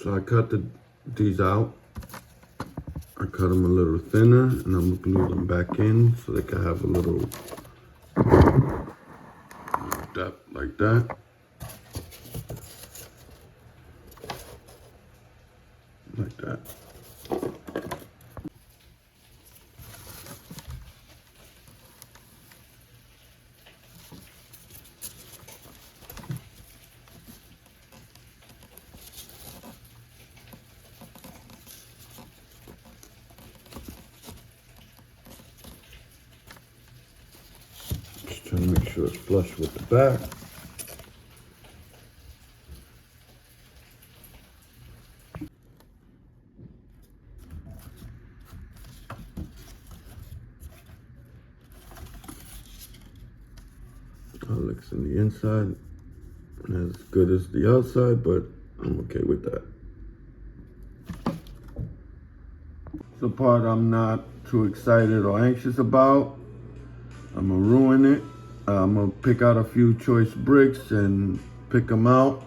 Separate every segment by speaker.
Speaker 1: So I cut these out. I cut them a little thinner, and I'm gonna glue them back in so they can have a little depth like that. Like that. Just trying to make sure it's flush with the back. Looks on the inside, as good as the outside, but I'm okay with that. The part I'm not too excited or anxious about, I'm gonna ruin it. I'm gonna pick out a few choice bricks and pick them out.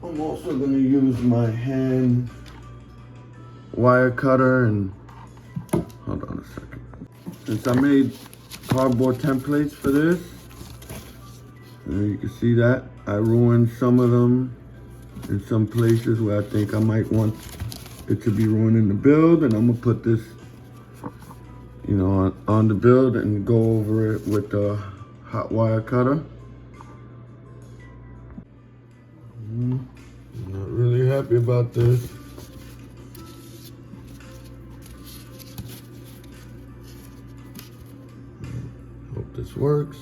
Speaker 1: I'm also gonna use my hand wire cutter and, hold on a second. Since I made cardboard templates for this, you can see that I ruined some of them in some places where I think I might want it to be ruined in the build, and I'm gonna put this, you know, on the build and go over it with the hot wire cutter. I'm not really happy about this. Hope this works.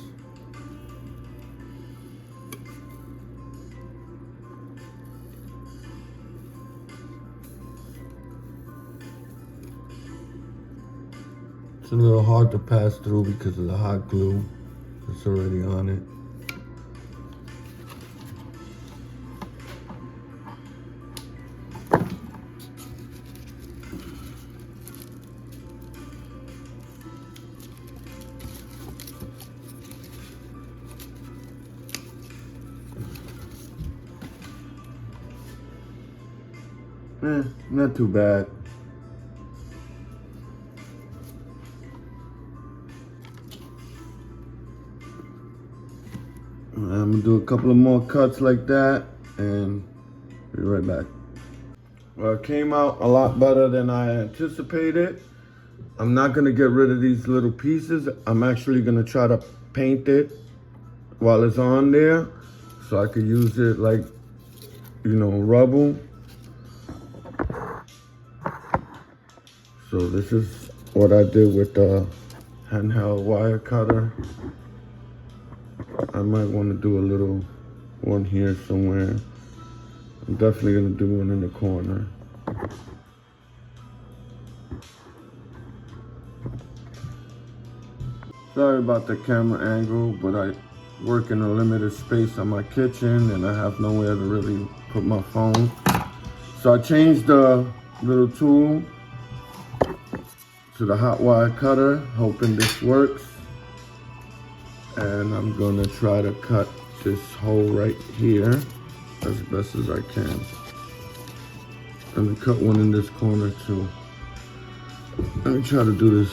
Speaker 1: It's a little hard to pass through because of the hot glue that's already on it. Not too bad. I'm gonna do a couple of more cuts like that and be right back. Well, it came out a lot better than I anticipated. I'm not gonna get rid of these little pieces. I'm actually gonna try to paint it while it's on there so I could use it like, you know, rubble. So this is what I did with the handheld wire cutter. I might want to do a little one here somewhere. I'm definitely going to do one in the corner. Sorry about the camera angle, but I work in a limited space on my kitchen and I have nowhere to really put my phone. So I changed the little tool to the hot wire cutter, hoping this works. And I'm gonna try to cut this hole right here as best as I can. I'm gonna cut one in this corner too. Let me try to do this.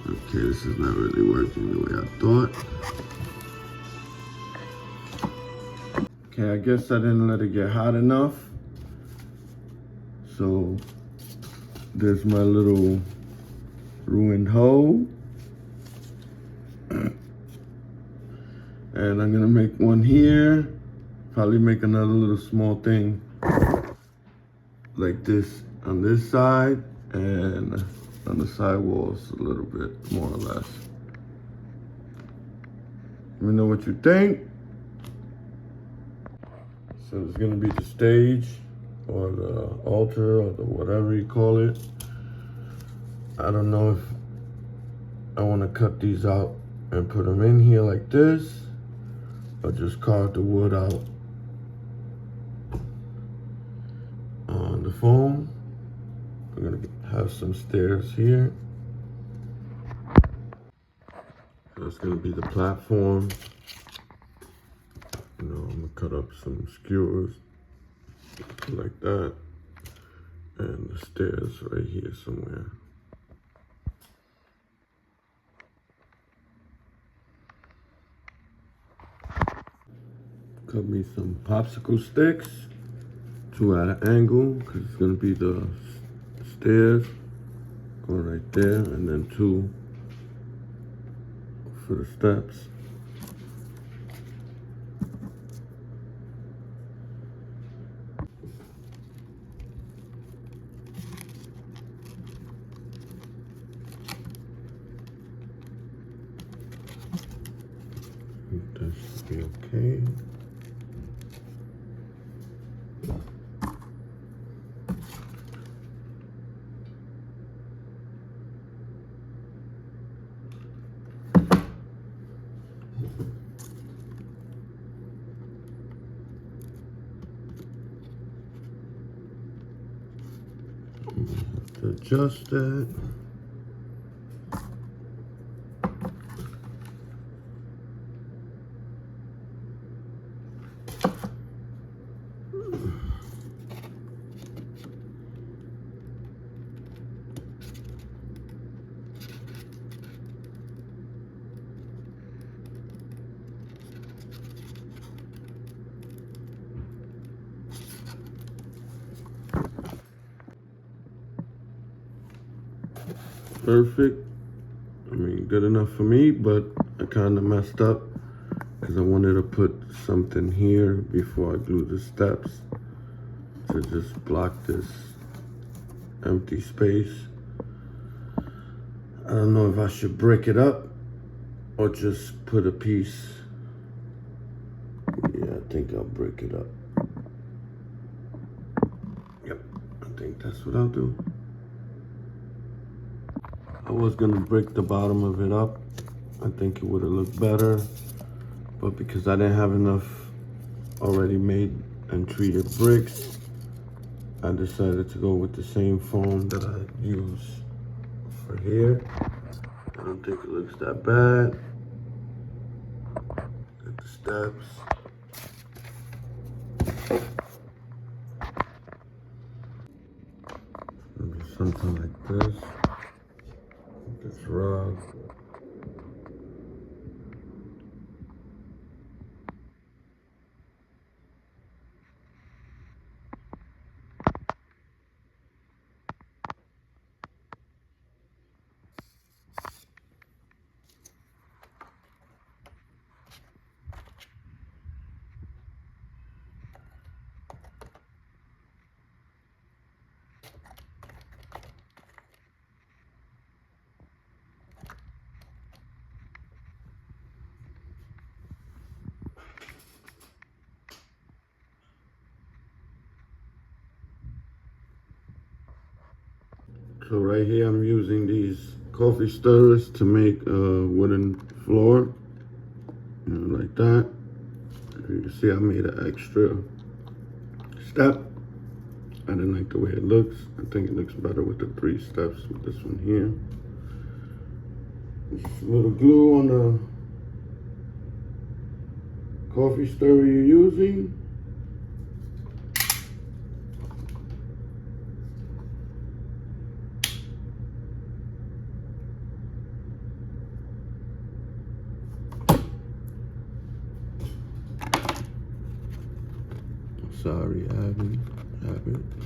Speaker 1: Okay, this is not really working the way I thought. Okay, I guess I didn't let it get hot enough. So there's my little ruined hole. And I'm gonna make one here. Probably make another little small thing like this on this side and on the side walls a little bit, more or less. Let me know what you think. So it's gonna be the stage or the altar or the whatever you call it. I don't know if I wanna cut these out and put them in here like this or just carve the wood out foam. I'm gonna have some stairs here. That's gonna be the platform. You know, I'm gonna cut up some skewers like that. And the stairs right here somewhere. Cut me some popsicle sticks, 2 at an angle, because it's gonna be the stairs going right there, and then 2 for the steps. That should be okay. To adjust that. Perfect. I mean, good enough for me, but I kind of messed up because I wanted to put something here before I glue the steps to just block this empty space. I don't know if I should break it up or just put a piece. Yeah, I think I'll break it up. Yep, I think that's what I'll do. I was gonna break the bottom of it up. I think it would have looked better, but because I didn't have enough already made and treated bricks, I decided to go with the same foam that I use for here. I don't think it looks that bad. Got the steps. Maybe something like this. This rug. So right here, I'm using these coffee stirrers to make a wooden floor, you know, like that. You can see I made an extra step. I didn't like the way it looks. I think it looks better with the 3 steps with this one here. Just a little glue on the coffee stirrer you're using. Sorry, Abby,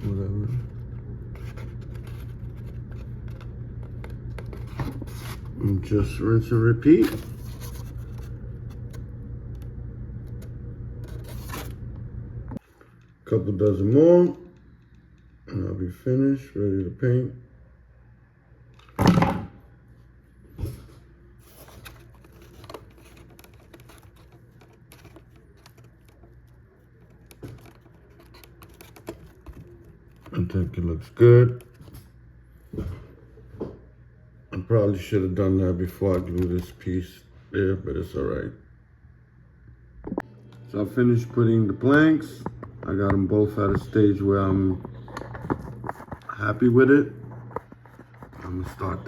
Speaker 1: whatever. And just rinse and repeat. Couple dozen more, and I'll be finished, ready to paint. I think it looks good. I probably should have done that before I glue this piece there, but it's all right. So I finished putting the planks. I got them both at a stage where I'm happy with it. I'm gonna start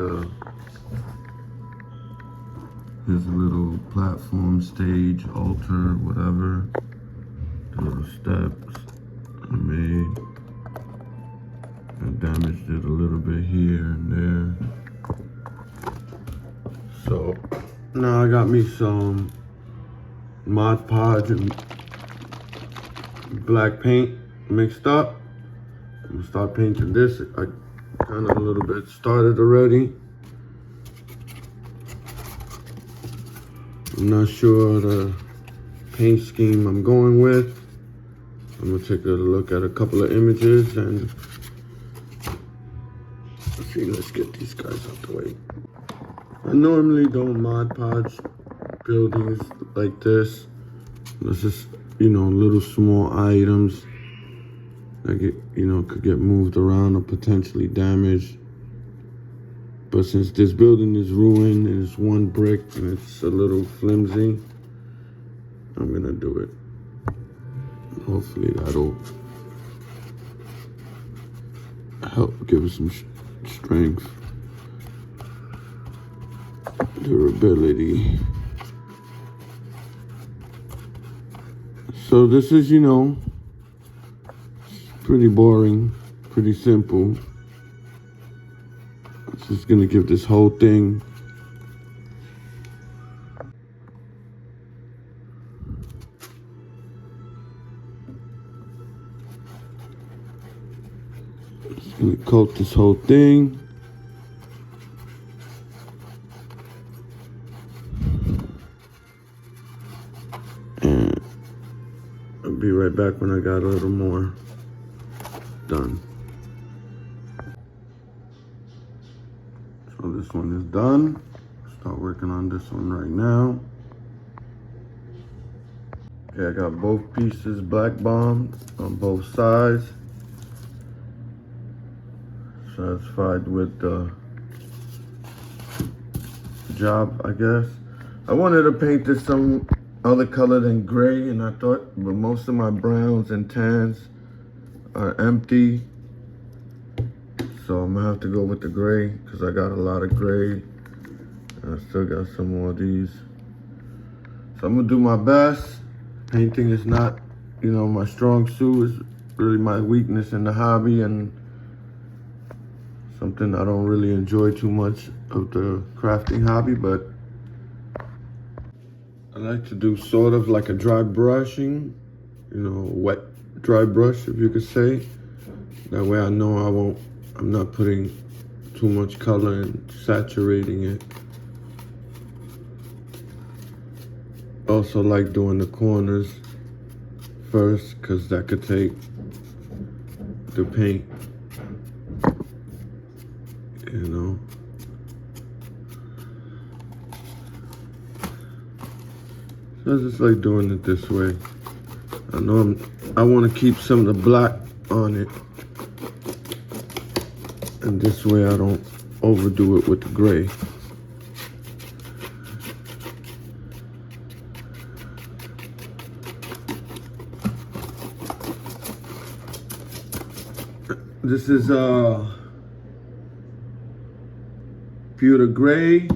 Speaker 1: here's a little platform, stage, altar, whatever. The little steps I made. I damaged it a little bit here and there. So now I got me some Mod Podge and black paint mixed up. I'm gonna start painting this. I kind of a little bit started already. I'm not sure the paint scheme I'm going with. I'm gonna take a look at a couple of images and see. Let's get these guys out the way. I normally don't Mod Podge buildings like this. This is, little small items that could get moved around or potentially damaged. But since this building is ruined and it's one brick and it's a little flimsy, I'm gonna do it. Hopefully that'll help give it some strength, durability. So this is, pretty boring, pretty simple. It's just gonna give this whole thing just gonna coat this whole thing. And I'll be right back when I got a little more done. So this one is done. Start working on this one right now. Okay, I got both pieces black bombed on both sides. Satisfied with the job, I guess. I wanted to paint this some other color than gray, and I thought, but most of my browns and tans are empty. So I'm gonna have to go with the gray because I got a lot of gray. And I still got some more of these. So I'm gonna do my best. Painting is not, my strong suit. Is really my weakness in the hobby and something I don't really enjoy too much of the crafting hobby, but I like to do sort of like a dry brushing, wet dry brush, if you could say. That way I know I'm not putting too much color and saturating it. Also like doing the corners first because that could take the paint, So I just like doing it this way. I want to keep some of the black on it. And this way I don't overdo it with the gray. This is pewter gray.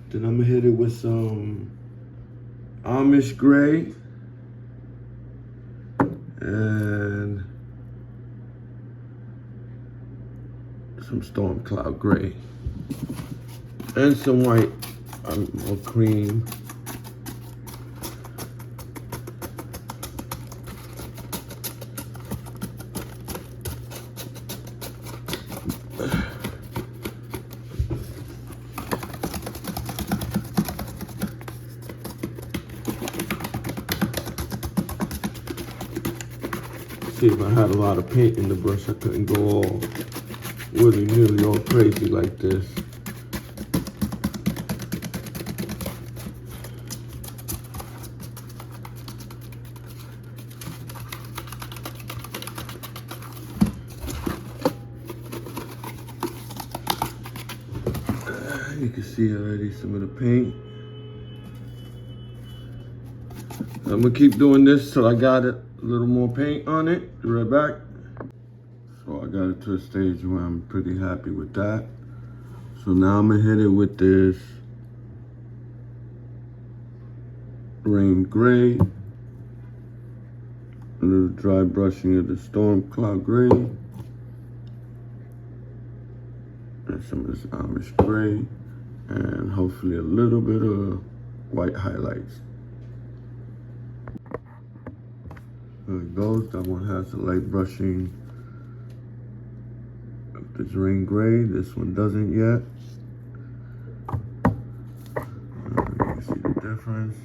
Speaker 1: Then I'm gonna hit it with some Amish gray and some storm cloud gray and some white or cream. See, if I had a lot of paint in the brush, I couldn't go all willy-nilly, all crazy like this. You can see already some of the paint. I'm gonna keep doing this till I got it. A little more paint on it. Be right back. So I got it to a stage where I'm pretty happy with that. So now I'm gonna hit it with this rain gray, a little dry brushing of the storm cloud gray, and some of this Amish gray, and hopefully a little bit of white highlights. There it goes. That one has the light brushing of this rain gray. This one doesn't yet. You can see the difference.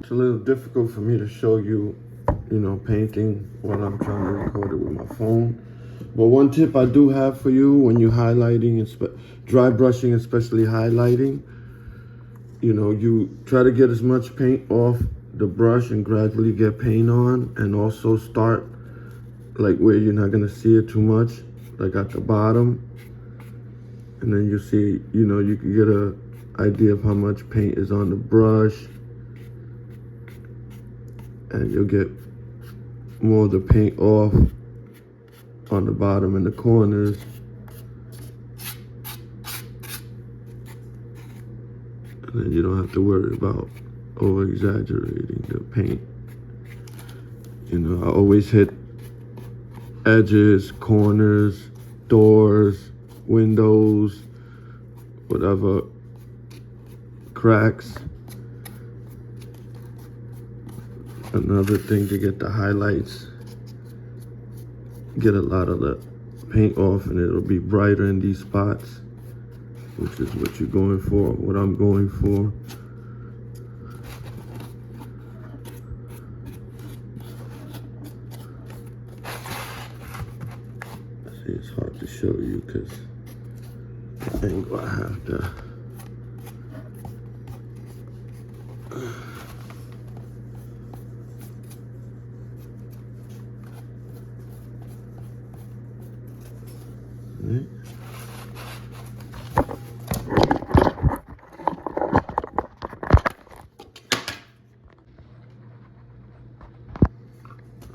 Speaker 1: It's a little difficult for me to show you, painting while I'm trying to record it with my phone. But one tip I do have for you when you're highlighting, dry brushing, especially highlighting, you try to get as much paint off the brush and gradually get paint on, and also start like where you're not gonna see it too much, like at the bottom. And then you see, you can get an idea of how much paint is on the brush. And you'll get more of the paint off on the bottom and the corners. And then you don't have to worry about over exaggerating the paint. I always hit edges, corners, doors, windows, whatever, cracks. Another thing to get the highlights, get a lot of the paint off, and it'll be brighter in these spots, which is what you're going for, what I'm going for. See, it's hard to show you because the angle I have to.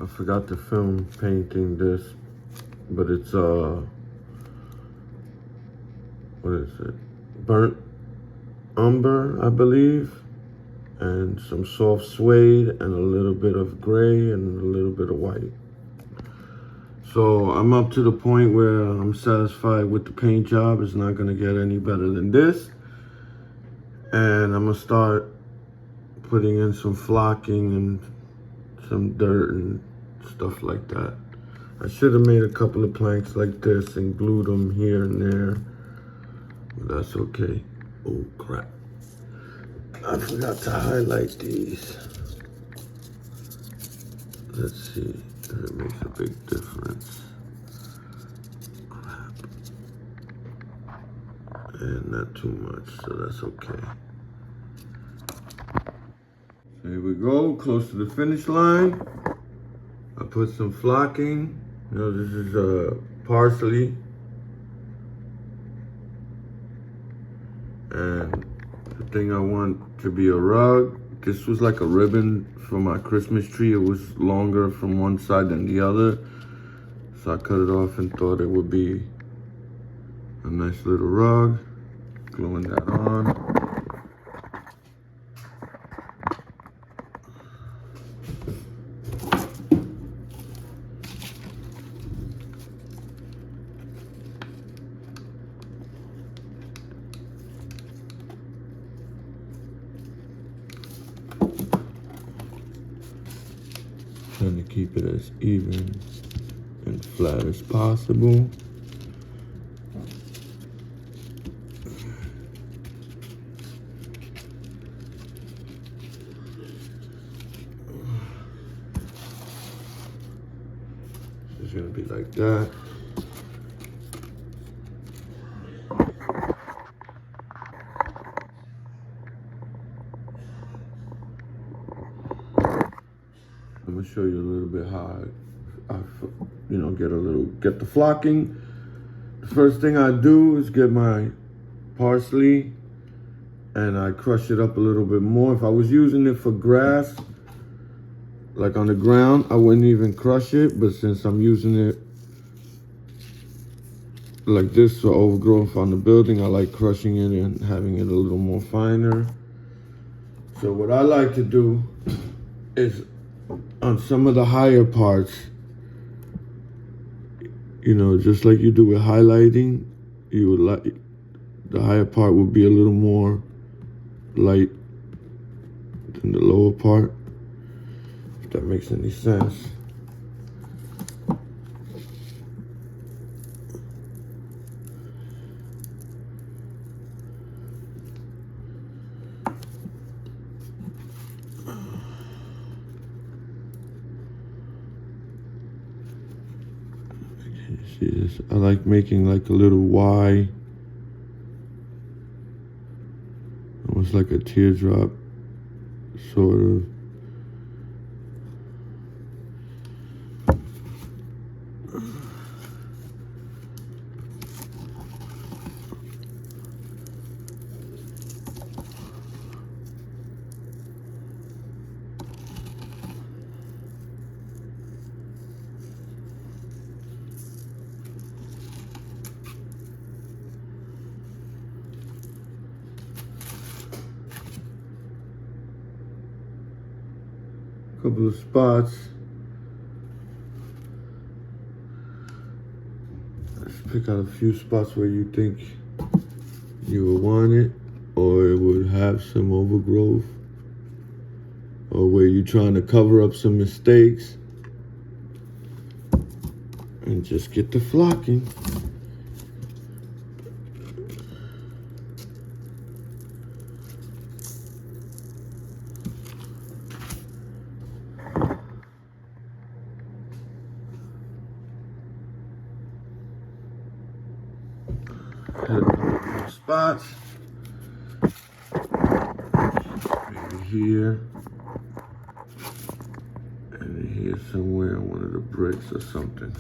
Speaker 1: I forgot to film painting this, but it's what is it? Burnt umber, I believe, and some soft suede, and a little bit of gray, and a little bit of white. So I'm up to the point where I'm satisfied with the paint job. It's not gonna get any better than this. And I'm gonna start putting in some flocking and some dirt and stuff like that. I should have made a couple of planks like this and glued them here and there, but that's okay. Oh crap, I forgot to highlight these. Let's see if it makes a big difference. Crap. And not too much, so that's okay. So here we go, close to the finish line. I put some flocking. This is parsley. And the thing I want to be a rug. This was like a ribbon for my Christmas tree. It was longer from one side than the other. So I cut it off and thought it would be a nice little rug. Gluing that on. Trying to keep it as even and flat as possible. It's gonna be like that. I'm gonna show you a little bit how I get the flocking. The first thing I do is get my parsley and I crush it up a little bit more. If I was using it for grass, like on the ground, I wouldn't even crush it, but since I'm using it like this for overgrowth on the building, I like crushing it and having it a little more finer. So what I like to do is on some of the higher parts, you know, just like you do with highlighting, you would like the higher part would be a little more light than the lower part, if that makes any sense. See this? I like making like a little Y, almost like a teardrop, sort of. Couple of spots. Let's pick out a few spots where you think you would want it, or it would have some overgrowth, or where you're trying to cover up some mistakes, and just get the flocking. Hit a couple more spots. Maybe here. And here somewhere on one of the bricks or something.